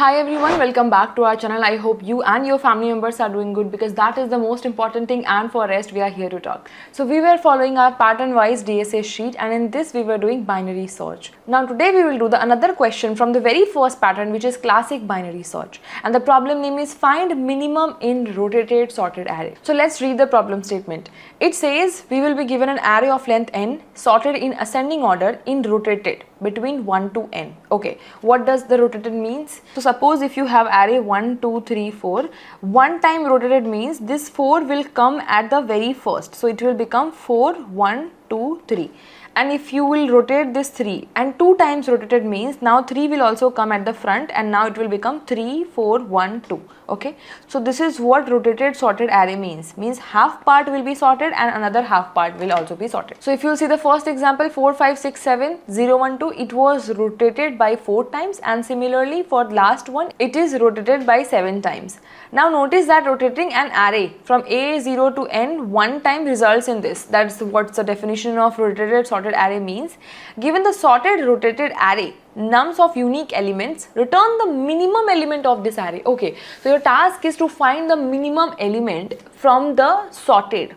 Hi everyone, welcome back to our channel. I hope you and your family members are doing good because that is the most important thing, and for rest we are here to talk. So we were following our pattern wise DSA sheet, and in this we were doing binary search. Now today we will do another question from the very first pattern, which is classic binary search, and the problem name is find minimum in rotated sorted array. So let's read the problem statement. It says we will be given an array of length n sorted in ascending order in rotated between 1 to n. Okay, what does the rotated means? So suppose if you have array 1, 2, 3, 4, one time rotated means this 4 will come at the very first. So it will become 4, 1, 2, 3. And if you will rotate this 3 and 2 times rotated means now 3 will also come at the front, and now it will become 3, 4, 1, 2. Okay, so this is what rotated sorted array means half part will be sorted and another half part will also be sorted. So if you see the first example 4, 5, 6, 7, 0, 1, 2, it was rotated by 4 times, and similarly for last one it is rotated by 7 times. Now notice that rotating an array from A0 to N one time results in this. That's what's the definition of rotated sorted array means. Given the sorted rotated array nums of unique elements, return the minimum element of this array. Okay, so your task is to find the minimum element from the sorted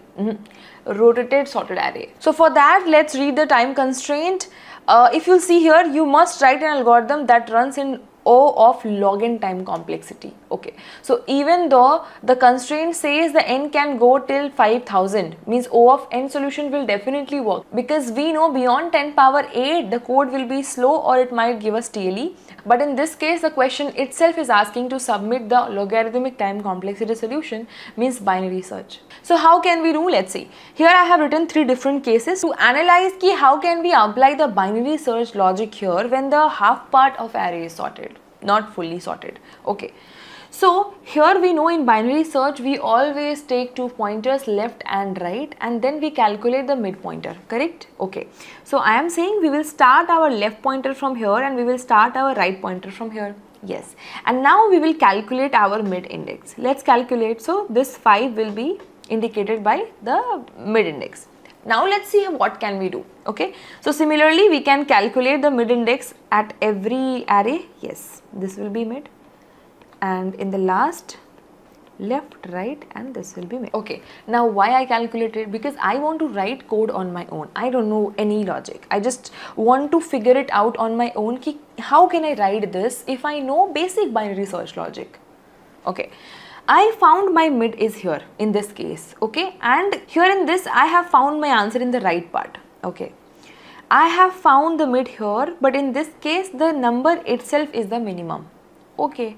rotated sorted array. So for that, let's read the time constraint. If you see here, you must write an algorithm that runs in O of log n time complexity. Okay, so even though the constraint says the n can go till 5000, means O of n solution will definitely work, because we know beyond 10 power 8 the code will be slow or it might give us TLE. But in this case the question itself is asking to submit the logarithmic time complexity solution, means binary search. So how can we do? Let's see. Here I have written 3 different cases to analyze ki how can we apply the binary search logic here when the half part of array is sorted, not fully sorted. Okay, so here we know in binary search we always take 2 pointers left and right, and then we calculate the mid pointer, correct? Okay, so I am saying we will start our left pointer from here and we will start our right pointer from here. Yes, and now we will calculate our mid index. Let's calculate. So this 5 will be indicated by the mid index. Now let's see what can we do. Okay, so similarly we can calculate the mid index at every array. Yes, this will be mid, and in the last left, right, and this will be mid. Okay, now why I calculated? Because I want to write code on my own. I don't know any logic. I just want to figure it out on my own. Ki how can I write this if I know basic binary search logic? Okay, I found my mid is here in this case. Okay, and here in this I have found my answer in the right part. Okay, I have found the mid here, but in this case the number itself is the minimum. Okay,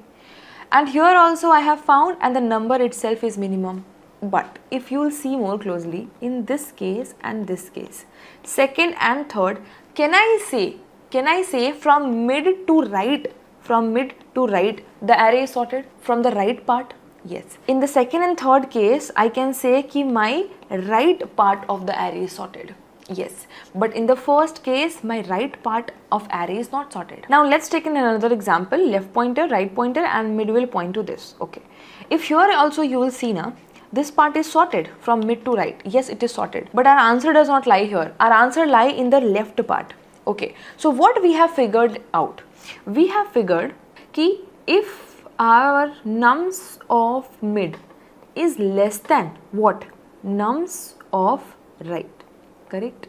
and here also I have found, and the number itself is minimum. But if you will see more closely, in this case and this case, second and third, can I say from mid to right, the array is sorted from the right part? Yes. In the second and third case, I can say ki my right part of the array is sorted. Yes, but in the first case my right part of array is not sorted. Now let's take in another example. Left pointer, right pointer, and mid will point to this. Okay, if here also you will see now, this part is sorted from mid to right. Yes, it is sorted, but our answer does not lie here. Our answer lie in the left part. Okay, so what we have figured out? We have figured ki if our nums of mid is less than what? Nums of right. Correct?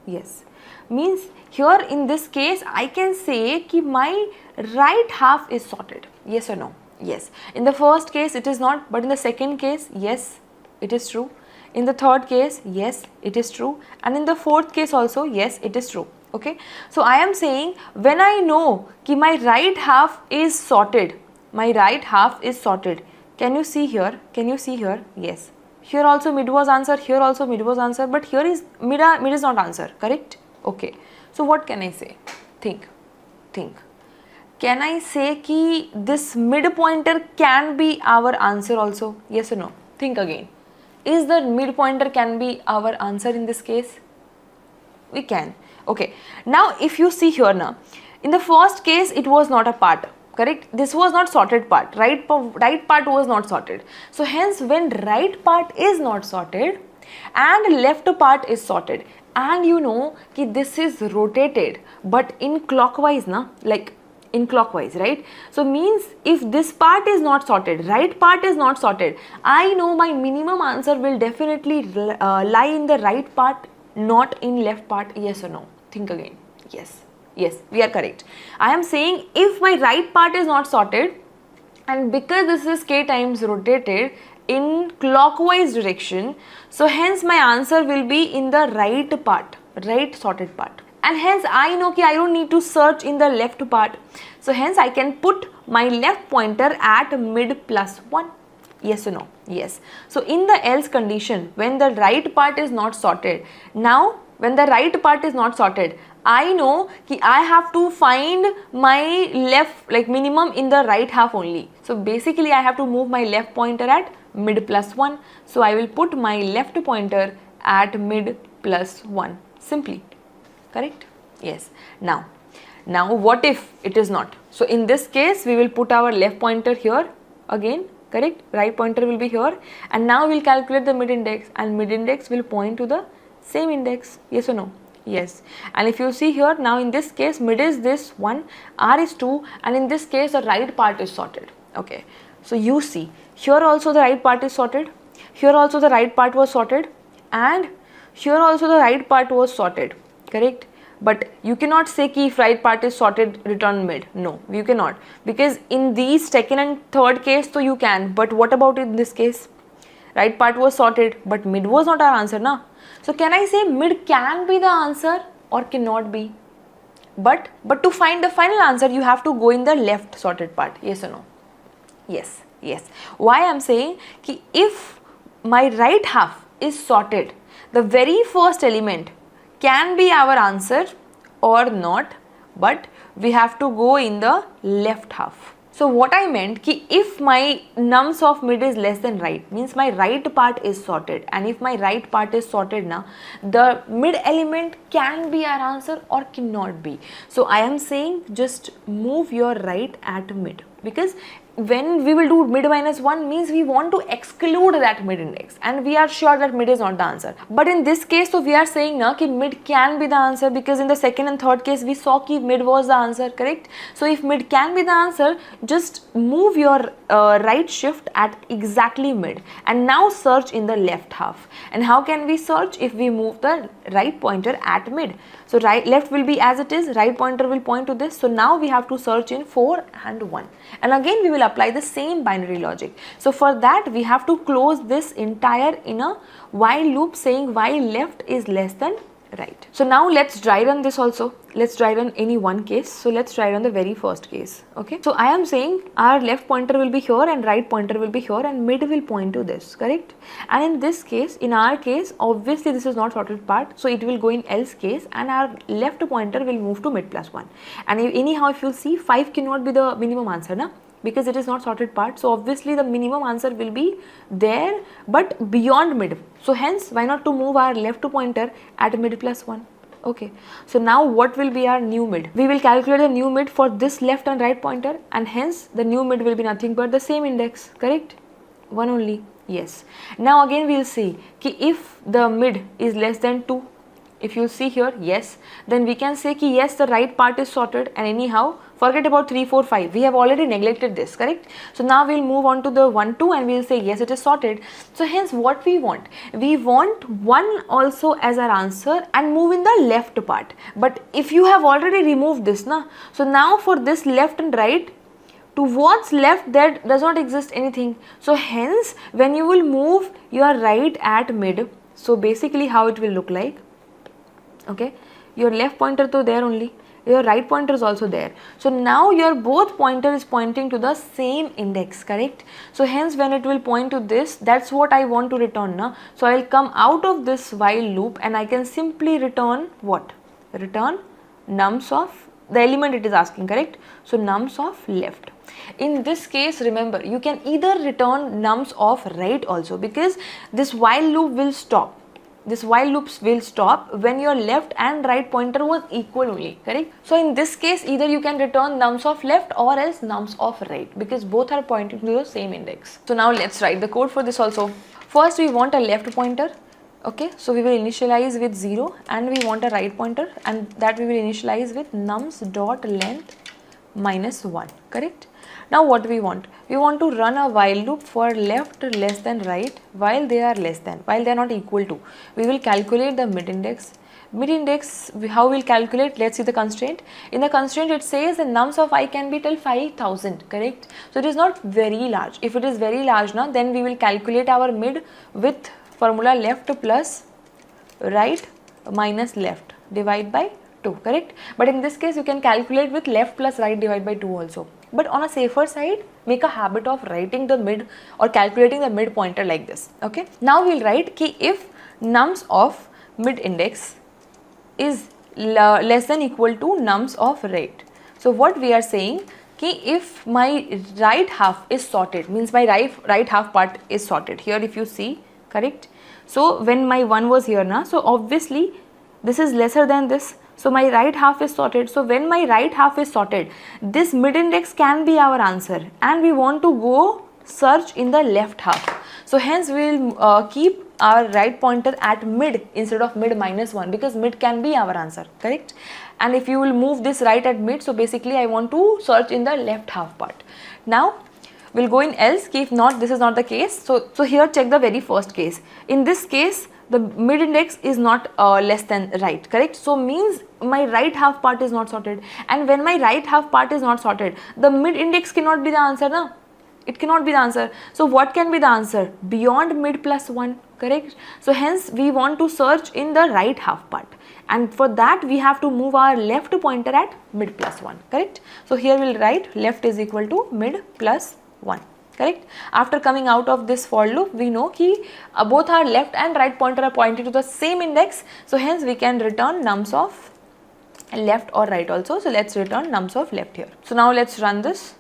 Yes, means here in this case I can say ki my right half is sorted. Yes or no? Yes. In the first case it is not, but in the second case, yes, it is true. In the third case, yes, it is true, and in the fourth case also, yes, it is true. Okay, so I am saying when I know ki my right half is sorted, my right half is sorted. Can you see here? Can you see here? Yes. Here also mid was answer, here also mid was answer, but here is mid is not answer, correct? Okay, so what can I say? Think. Can I say ki this mid pointer can be our answer also? Yes or no? Think again. Is the mid pointer can be our answer in this case? We can. Okay, now if you see here now, in the first case it was not a part. Correct? This was not sorted part. Right part was not sorted. So hence when right part is not sorted and left part is sorted, and you know ki this is rotated but in clockwise na, like in clockwise, right? So means if this part is not sorted, right part is not sorted, I know my minimum answer will definitely lie in the right part, not in left part. Yes or no? Think again. Yes, yes, we are correct. I am saying if my right part is not sorted, and because this is k times rotated in clockwise direction, so hence my answer will be in the right part, right sorted part. And hence I know that I don't need to search in the left part. So hence I can put my left pointer at mid plus 1. Yes or no? Yes. So in the else condition, when the right part is not sorted, now when the right part is not sorted, I know that I have to find my left, like minimum in the right half only. So basically I have to move my left pointer at mid plus 1. So I will put my left pointer at mid plus 1 simply. Correct? Yes. Now what if it is not? So in this case we will put our left pointer here again, correct? Right pointer will be here, and now we'll calculate the mid index, and mid index will point to the same index. Yes or no? Yes. And if you see here, now in this case mid is this 1, R is 2, and in this case the right part is sorted. Okay. So you see here also the right part is sorted, here also the right part was sorted, and here also the right part was sorted. Correct? But you cannot say कि if right part is sorted, return mid. No, you cannot, because in these second and third case so you can, but what about in this case? Right part was sorted, but mid was not our answer, na? So can I say mid can be the answer or cannot be? But to find the final answer, you have to go in the left sorted part. Yes or no? Yes, yes. Why I am saying कि if my right half is sorted, the very first element can be our answer or not, but we have to go in the left half. So what I meant कि if my nums of mid is less than right, means my right part is sorted, and if my right part is sorted now, the mid element can be our answer or cannot be. So I am saying just move your right at mid, because when we will do mid minus 1 means we want to exclude that mid index, and we are sure that mid is not the answer. But in this case, so we are saying na कि mid can be the answer, because in the second and third case we saw कि mid was the answer, correct? So if mid can be the answer, just move your right shift at exactly mid, and now search in the left half. And how can we search? If we move the right pointer at mid. So left will be as it is, right pointer will point to this. So now we have to search in 4 and 1, and again we will apply the same binary logic. So for that we have to close this entire inner while loop saying while left is less than right. So now let's dry run this also. Let's dry run any one case. So let's dry run the very first case. Okay. So I am saying our left pointer will be here and right pointer will be here, and mid will point to this, correct? And in this case, in our case, obviously this is not sorted part, so it will go in else case, and our left pointer will move to mid plus 1. And anyhow, if you see, 5 cannot be the minimum answer, na? Because it is not sorted part, so obviously the minimum answer will be there but beyond mid. So hence why not to move our left pointer at mid plus 1. Okay, so now what will be our new mid? We will calculate the new mid for this left and right pointer, and hence the new mid will be nothing but the same index, correct? 1 only. Yes. Now again we will see कि if the mid is less than 2, if you see here, yes, then we can say कि yes, the right part is sorted, and anyhow forget about 3, 4, 5. We have already neglected this, correct? So now we'll move on to the 1, 2, and we'll say yes, it is sorted. So hence what we want? We want 1 also as our answer and move in the left part. But if you have already removed this, na, so now for this left and right, towards left there does not exist anything. So hence when you will move your right at mid, so basically how it will look like, okay, your left pointer to there only, your right pointer is also there. So now your both pointer is pointing to the same index, correct? So hence when it will point to this, that's what I want to return now. So I will come out of this while loop and I can simply return what? Return nums of the element it is asking, correct? So nums of left. In this case, remember, you can either return nums of right also, because this while loop will stop. This while loops will stop when your left and right pointer was equal only, correct? So in this case, either you can return nums of left or else nums of right, because both are pointing to the same index. So now let's write the code for this also. First we want a left pointer, okay, so we will initialize with 0, and we want a right pointer, and that we will initialize with nums dot length minus 1, correct? Now what we want? We want to run a while loop for left less than right while they are less than, while they are not equal to. We will calculate the mid index. Mid index, how we'll calculate? Let's see the constraint. In the constraint it says the nums of I can be till 5000, correct? So it is not very large. If it is very large now, then we will calculate our mid with formula left plus right minus left divide by 2, correct? But in this case you can calculate with left plus right divide by 2 also. But on a safer side, make a habit of writing the mid or calculating the mid pointer like this, okay? Now we'll write ki if nums of mid index is less than equal to nums of right. So what we are saying ki if my right half is sorted, means my right half part is sorted. Here if you see, correct? So when my 1 was here na, so obviously this is lesser than this. So my right half is sorted. So when my right half is sorted, this mid index can be our answer, and we want to go search in the left half. So hence we will keep our right pointer at mid instead of mid minus 1, because mid can be our answer, correct? And if you will move this right at mid, so basically I want to search in the left half part. Now we'll go in else, if not, this is not the case. So here check the very first case. In this case the mid index is not less than right, correct? So means my right half part is not sorted, and when my right half part is not sorted, the mid index cannot be the answer, na? It cannot be the answer. So what can be the answer? Beyond mid plus 1, correct? So hence we want to search in the right half part, and for that we have to move our left pointer at mid plus 1, correct? So here we'll write left is equal to mid plus 1, correct? After coming out of this for loop, we know ki both our left and right pointer are pointing to the same index, so hence we can return nums of left or right also. So let's return nums of left here. So now let's run this,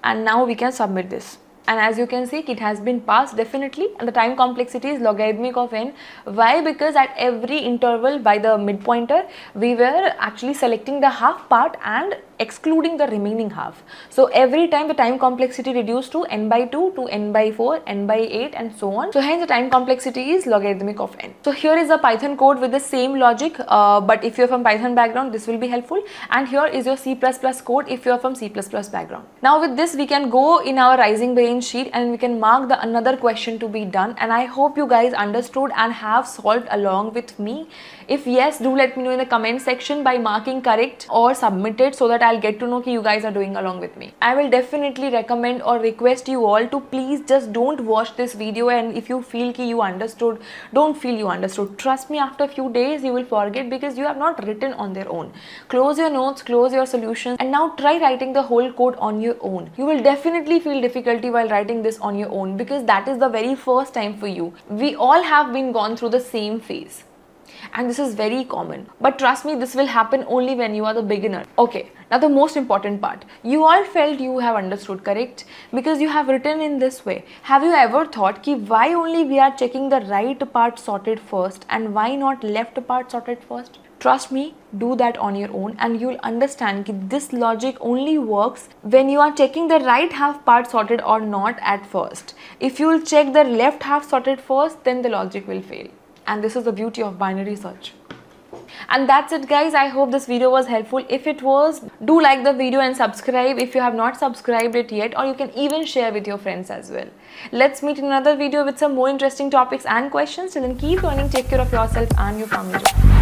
and now we can submit this. And as you can see, it has been passed definitely, and the time complexity is logarithmic of n. Why? Because at every interval by the mid pointer, we were actually selecting the half part and excluding the remaining half. So every time the time complexity reduced to n by 2 to n by 4, n by 8 and so on. So hence the time complexity is logarithmic of n. So here is a Python code with the same logic, but if you are from Python background, this will be helpful. And here is your C++ code if you are from C++ background. Now with this we can go in our Rising Brain sheet and we can mark the another question to be done, and I hope you guys understood and have solved along with me. If yes, do let me know in the comment section by marking correct or submitted, so that I'll get to know that you guys are doing along with me. I will definitely recommend or request you all to please just don't watch this video, and if you feel that you understood, don't feel you understood. Trust me, after a few days you will forget, because you have not written on their own. Close your notes, close your solutions, and now try writing the whole code on your own. You will definitely feel difficulty while writing this on your own, because that is the very first time for you. We all have been gone through the same phase, and this is very common, but trust me, this will happen only when you are the beginner. Okay, now the most important part, you all felt you have understood, correct? Because you have written in this way. Have you ever thought ki why only we are checking the right part sorted first and why not left part sorted first? Trust me, do that on your own and you'll understand that this logic only works when you are checking the right half part sorted or not at first. If you'll check the left half sorted first, then the logic will fail. And this is the beauty of binary search. And that's it guys, I hope this video was helpful. If it was, do like the video and subscribe if you have not subscribed it yet, or you can even share with your friends as well. Let's meet in another video with some more interesting topics and questions. Till then, keep learning, take care of yourself and your family.